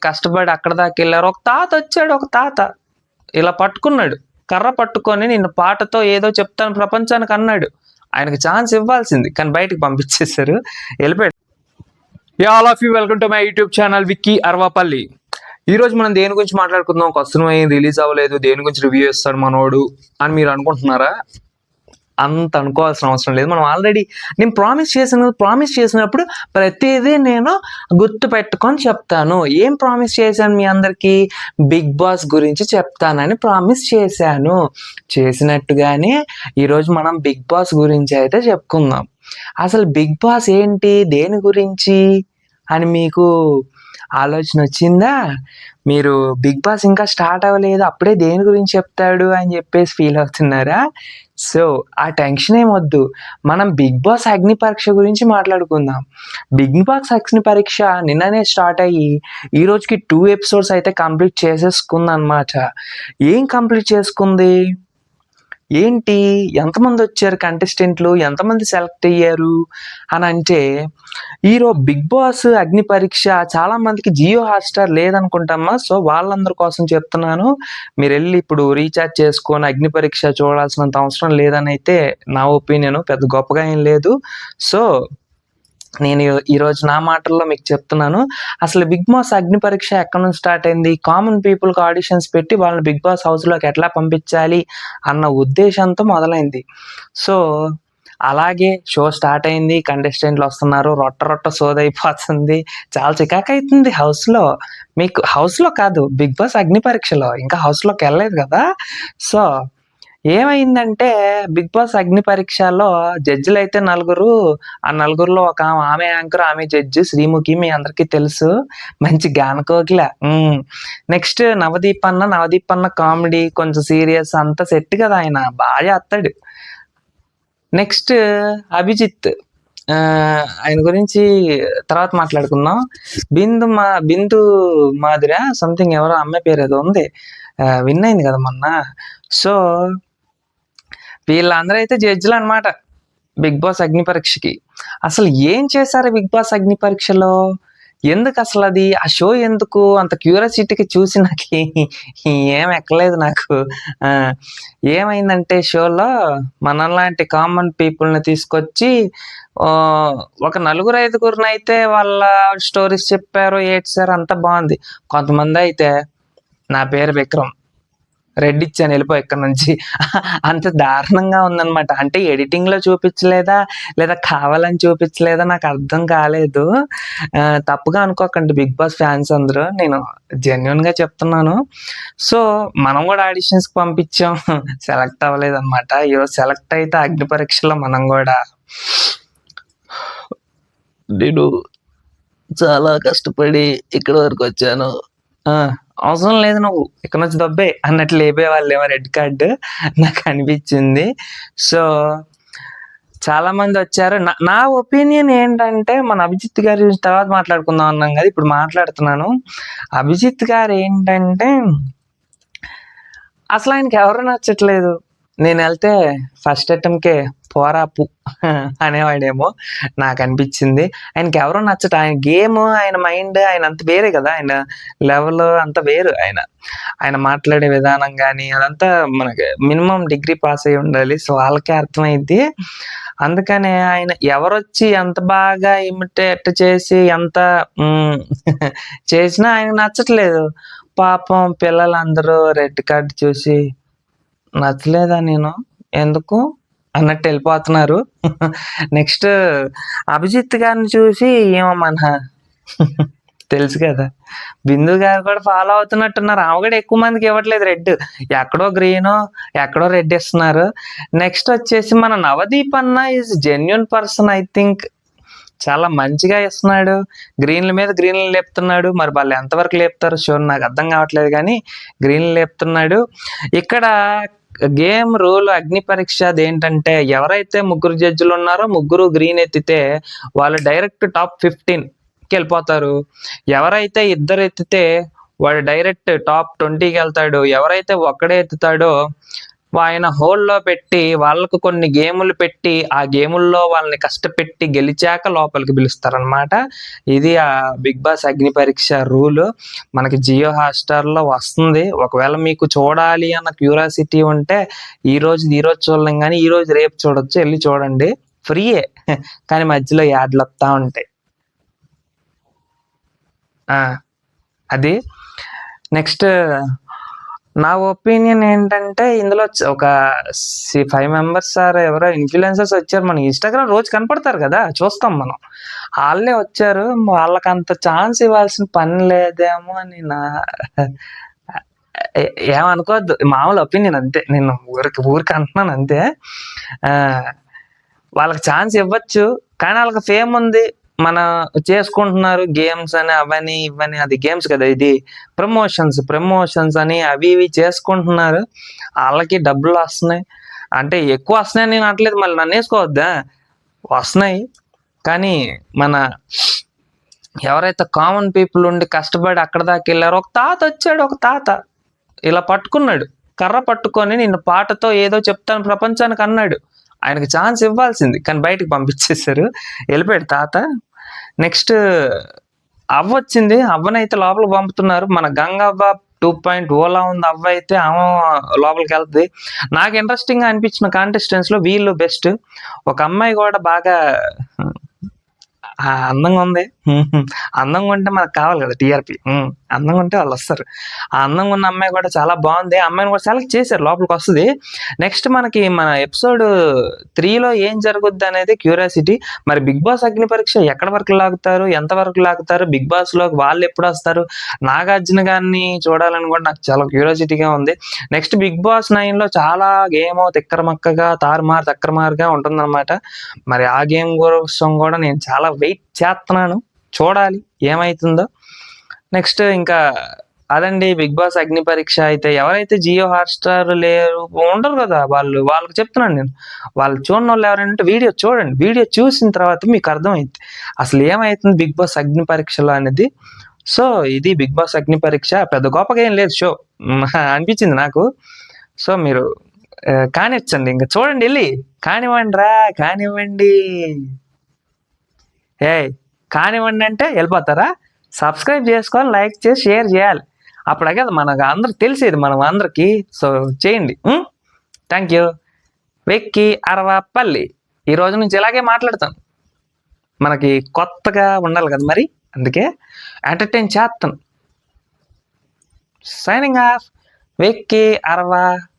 కష్టపడి అక్కడ దాకా వెళ్ళారు. ఒక తాత వచ్చాడు. ఒక తాత ఇలా పట్టుకున్నాడు. కర్ర పట్టుకొని నిన్ను పాటతో ఏదో చెప్తాను ప్రపంచానికి అన్నాడు. ఆయనకి ఛాన్స్ ఇవ్వాల్సింది. కానీ బయటకు పంపించేశారు. వెళ్ళిపోయాడు. All of you welcome to my YouTube channel Vicky Arvapalli. ఈ రోజు మనం దేని గురించి మాట్లాడుకుందాం? ఒక సినిమా ఏం రిలీజ్ అవ్వలేదు, దేని గురించి రివ్యూ ఇస్తాడు మనోడు అని మీరు అనుకుంటున్నారా? అంత అనుకోవాల్సిన అవసరం లేదు. మనం ఆల్రెడీ నేను ప్రామిస్ చేసినప్పుడు ప్రతిదీ నేను గుర్తు పెట్టుకొని చెప్తాను. ఏం ప్రామిస్ చేశాను మీ అందరికీ? బిగ్ బాస్ గురించి చెప్తానని ప్రామిస్ చేశాను. చేసినట్టుగానే ఈరోజు మనం బిగ్ బాస్ గురించి అయితే చెప్పుకుందాం. అసలు బిగ్ బాస్ ఏంటి, దేని గురించి అని మీకు ఆలోచన వచ్చిందా? మీరు బిగ్ బాస్ ఇంకా స్టార్ట్ అవ్వలేదు, అప్పుడే దేని గురించి చెప్తాడు అని చెప్పేసి ఫీల్ అవుతున్నారా? సో ఆ టెన్షన్ ఏమొద్దు. మనం బిగ్ బాస్ అగ్ని పరీక్ష గురించి మాట్లాడుకుందాం. బిగ్ బాస్ అగ్ని పరీక్ష నిన్ననే స్టార్ట్ అయ్యి ఈ రోజుకి 2 ఎపిసోడ్స్ అయితే కంప్లీట్ చేసేసుకుంది అనమాట. ఏం కంప్లీట్ చేసుకుంది? ఏంటి, ఎంతమంది వచ్చారు కంటెస్టెంట్లు, ఎంతమంది సెలెక్ట్ అయ్యారు అని అంటే, బిగ్ బాస్ అగ్ని పరీక్ష చాలా మందికి జియో హాట్‌స్టార్ లేదనుకుంటామా. సో వాళ్ళందరి కోసం చెప్తున్నాను. మీరు వెళ్ళి ఇప్పుడు రీఛార్జ్ చేసుకొని అగ్ని పరీక్ష చూడాల్సినంత అవసరం లేదని అయితే నా ఒపీనియన్. పెద్ద గొప్పగా ఏం లేదు. సో నేను ఈరోజు నా మాటల్లో మీకు చెప్తున్నాను. అసలు బిగ్ బాస్ అగ్ని పరీక్ష ఎక్కడి నుంచి స్టార్ట్ అయింది? కామన్ పీపుల్‌కి ఆడిషన్స్ పెట్టి వాళ్ళని బిగ్ బాస్ హౌస్‌లోకి ఎట్లా పంపించాలి అన్న ఉద్దేశంతో మొదలైంది. సో అలాగే షో స్టార్ట్ అయింది. కంటెస్టెంట్లు వస్తున్నారు. రొట్ట సోదైపోతుంది. చాలా చికాకైతుంది హౌస్‌లో. మీకు హౌస్‌లో కాదు, బిగ్ బాస్ అగ్ని పరీక్షలో. ఇంకా హౌస్‌లోకి వెళ్ళలేదు కదా. సో ఏమైందంటే బిగ్ బాస్ అగ్ని పరీక్షలో జడ్జిలైతే నలుగురు. ఆ నలుగురిలో ఒక ఆమె యాంకర్, ఆమె జడ్జి శ్రీముఖి, మీ అందరికీ తెలుసు. మంచి గానకోకిల. నెక్స్ట్ నవదీప్ అన్న కామెడీ, కొంచెం సీరియస్, అంతా సెట్ కదా, ఆయన బాగా చేస్తాడు. నెక్స్ట్ అభిజిత్, ఆయన గురించి తర్వాత మాట్లాడుకుందాం. బిందు మాదిర సంథింగ్, ఎవరో అమ్మాయి పేరు ఏదో ఉంది, విన్ అయింది కదా మొన్న. సో వీళ్ళందరూ అయితే జడ్జిలు అనమాట బిగ్ బాస్ అగ్ని పరీక్షకి. అసలు ఏం చేశారు బిగ్ బాస్ అగ్ని పరీక్షలో? ఎందుకు అసలు అది ఆ షో ఎందుకు అంత క్యూరియాసిటీకి చూసి నాకు ఏం ఎక్కలేదు నాకు. ఏమైందంటే షోలో మనలాంటి కామన్ పీపుల్ని తీసుకొచ్చి ఒక 4-5 అయితే వాళ్ళ స్టోరీస్ చెప్పారు, ఏడ్చారు, అంతా బాగుంది. కొంతమంది అయితే నా పేరు విక్రమ్, రెడ్ ఇచ్చాను, వెళ్ళిపో ఇక్కడ నుంచి, అంత దారుణంగా ఉందనమాట. అంటే ఎడిటింగ్లో చూపించలేదా, లేదా కావాలని చూపించలేదా, నాకు అర్థం కాలేదు. తప్పుగా అనుకోకండి బిగ్ బాస్ ఫ్యాన్స్ అందరూ, నేను జెన్యున్గా చెప్తున్నాను. సో మనం కూడా ఆడిషన్స్కి పంపించాం, సెలెక్ట్ అవ్వలేదు అనమాట. ఈరోజు సెలెక్ట్ అయితే అగ్ని పరీక్షలో మనం కూడా, నేను చాలా కష్టపడి ఇక్కడ వరకు వచ్చాను. అవసరం లేదు, నువ్వు ఇక్కడ నుంచి దబ్బే అన్నట్లు లేపేవాళ్ళేమో రెడ్ కార్డు నాకు అనిపించింది. సో చాలా మంది వచ్చారు. నా ఒపీనియన్ ఏంటంటే, మన అభిజిత్ గారి గురించి తర్వాత మాట్లాడుకుందాం అన్నాం కదా, ఇప్పుడు మాట్లాడుతున్నాను. అభిజిత్ గారు ఏంటంటే, అసలు ఆయనకి ఎవరు నచ్చట్లేదు. నేను వెళ్తే ఫస్ట్ అటెంప్ట్‌కే పోరాపు అనేవాడేమో నాకు అనిపించింది. ఆయనకి ఎవరో నచ్చట. ఆయన గేమ్, ఆయన మైండ్, ఆయన అంత వేరే కదా, ఆయన లెవెల్ అంత వేరు. ఆయన మాట్లాడే విధానం కానీ అదంతా మనకి మినిమం డిగ్రీ పాస్ అయి ఉండాలి. సో వాళ్ళకే అర్థమైద్ది. అందుకనే ఆయన ఎవరొచ్చి ఎంత బాగా ఇమిటేట్ చేసి ఎంత చేసినా ఆయన నచ్చట్లేదు. పాపం పిల్లలందరూ రెడ్ కార్డ్ చూసి నచ్చలేదా నేను ఎందుకు అన్నట్టు వెళ్ళిపోతున్నారు. నెక్స్ట్ అభిజిత్ గారిని చూసి ఏమో మన తెలుసు కదా, బిందు గారు కూడా ఫాలో అవుతున్నట్టున్నారు. ఆమె కూడా ఎక్కువ మందికి ఇవ్వట్లేదు రెడ్, ఎక్కడో గ్రీన్, ఎక్కడో రెడ్ ఇస్తున్నారు. నెక్స్ట్ వచ్చేసి మన నవదీప్ అన్న is genuine person. I think చాలా మంచిగా ఇస్తున్నాడు. గ్రీన్ల మీద గ్రీన్లు లేపుతున్నాడు. మరి వాళ్ళు ఎంతవరకు లేపుతారు షో నాకు అర్థం కావట్లేదు, కానీ గ్రీన్లు లేపుతున్నాడు. ఇక్కడ గేమ్ రూల్ అగ్ని పరీక్ష అదేంటంటే, ఎవరైతే 3 జడ్జిలు ఉన్నారో ముగ్గురు గ్రీన్ ఎత్తితే వాళ్ళు డైరెక్ట్ టాప్ 15కి వెళ్ళిపోతారు. ఎవరైతే 2 ఎత్తితే వాడు డైరెక్ట్ టాప్ 20కి వెళ్తాడు. ఎవరైతే ఒక్కడే ఎత్తుతాడో ఆయన హోల్‌లో పెట్టి, వాళ్ళకు కొన్ని గేములు పెట్టి, ఆ గేముల్లో వాళ్ళని కష్టపెట్టి గెలిచాక లోపలికి పిలుస్తారనమాట. ఇది 'బిగ్ బాస్ అగ్ని పరీక్ష' రూలు. మనకి జియో హాట్‌స్టార్‌లో వస్తుంది. ఒకవేళ మీకు చూడాలి అన్న క్యూరియాసిటీ ఉంటే, ఈరోజు చూడలేం గానీ, ఈరోజు రేపు చూడొచ్చు. ఎళ్లి చూడండి. ఫ్రీయే. కానీ మధ్యలో యాడ్‌లొత్తా ఉంటాయి. ఆ! అది. నెక్స్ట్ నా ఒపీనియన్ ఏంటంటే, ఇందులో ఒక 5 మెంబర్స్ ఎవరో ఇన్‌ఫ్లుయెన్సర్స్ వచ్చారు. మన ఇన్‌స్టాగ్రామ్ రోజు కనపడతారు గదా! చూస్తాం మనం. ఆళ్ళే వచ్చారు. వాళ్ళకంత ఛాన్స్ ఇవ్వాల్సిన పని లేదేమో అని ఎ ఏమనుకోవద్దు. మామూలు ఒపీనియన్ అంతే. నేను ఊరికే అంటున్నాను అంతే. ఆహ్, వాళ్ళకి ఛాన్స్ ఇవ్వచ్చు. కానీ ఆళ్ళకి ఫేమ్ ఉంది. మన చేసుకుంటున్నారు గేమ్స్ అని, అవని, ఇవని అది గేమ్స్ కదా! ఇది ప్రమోషన్స్ అని అవి ఇవి చేసుకుంటున్నారు. ఆళ్ళకి డబ్బులొస్తున్నాయి. అంటే ఎక్కువ వస్తున్నాయని నేను అనట్లేదు. మళ్ళీ నన్నేసుకోవద్దా? వస్తున్నాయి. కానీ మన ఎవరైతే కామన్ పీపుల్ ఉండి కష్టపడి అక్కడి దాకెళ్లారో ఒక తాత ఇలా పట్టుకున్నాడు. కర్ర పట్టుకొని నిన్ను పాటతో ఏదో చెప్తాను ప్రపంచానికి అన్నాడు. ఆయనకి ఛాన్స్ ఇవ్వాల్సింది. కానీ బయటికి పంపించేసారు. ఎళ్ళిపోయాడు తాత. నెక్స్ట్ అవ్వొచ్చింది. అవ్వనైతే లోపలికి పంపుతున్నారు. మన గంగవ్వ 2.0లా ఉంది అవ్వయితే ఆమె లోపలికెళ్తది. నాకు ఇంట్రెస్టింగ్‌గా అనిపించిన కాంటెస్టెంట్స్‌లో వీళ్ళు బెస్ట్. ఒక అమ్మాయి గూడా బాగా అందంగా ఉంది. అందంగా ఉంటే మనకు కావాలి గదా! టీఆర్‌పీ. అందంగా ఉంటే వాళ్ళొస్తారు. ఆ అందంగా ఉన్న అమ్మాయి గూడా చాలా బావుంది. ఆ అమ్మాయిని కూడా సెలెక్ట్ చేశారు లోపలికొస్తది. నెక్స్ట్ మనకి మన ఎపిసోడ్ 3లో ఏం జరుగుద్దనేది క్యూరియాసిటీ. మరి 'బిగ్ బాస్ అగ్ని పరీక్ష' ఎక్కడి వరకు లాగుతారు? ఎంత వరకు లాగుతారు? 'బిగ్ బాస్‌లోకి' వాళ్ళెప్పుడొస్తారు? నాగార్జున గారిని చూడాలని గూడా నాకు చాలా క్యూరియాసిటీగా ఉంది. నెక్స్ట్ 'బిగ్ బాస్ 9లో' చాలా గేమ్ తిక్కరమక్కగా, తక్కరమారుగా ఉంటుందనమాట. మరి ఆ గేమ్ కోసం గూడా నేను చాలా వెయిట్ చేత్తన్నాను. చూడాలి ఏమైతుందో. నెక్స్ట్ ఇంకా అదండి 'బిగ్ బాస్ అగ్ని పరీక్ష' అయితే ఎవరైతే జియో హాట్‌స్టార్ లేరు ఉండరు గదా! వాళ్ళకి చెప్తున్నాను నేను. వాళ్ళు చూడనోళ్ళు ఎవరైనా ఉంటే వీడియో చూడండి. వీడియో చూసిన తర్వాత మీకు అర్థమైద్ది. అసలు ఏమైతుంది 'బిగ్ బాస్ అగ్ని పరీక్షలో' అనేది. సో, ఇది 'బిగ్ బాస్ అగ్ని పరీక్ష' పెద్ద గొప్పగా ఏం లేదు షో. అనిపించింది నాకు. సో, మీరు కానిచ్చండి. ఇంక చూడండి ఎళ్లి. కానివ్వండిరా కానివ్వండి. ఏయ్! కానివ్వండి అంటే ఎళ్ళిపోతారా? సబ్స్క్రైబ్ చేసుకోవాలి, లైక్ చేసి, షేర్ చేయాలి. అప్పుడే కదా మనకు అందరికి తెలిసేది మనం అందరికి. సో, చేయండి. Thank you. వెక్కి అరవపల్లి. ఈ రోజు నుంచి ఇలాగే మాట్లాడతాను. మనకి కొత్తగా ఉండాలి కదా మరి. అందుకే ఎంటర్‌టైన్ చేత్తాను. Signing off. వెక్కి అరవపల్లి.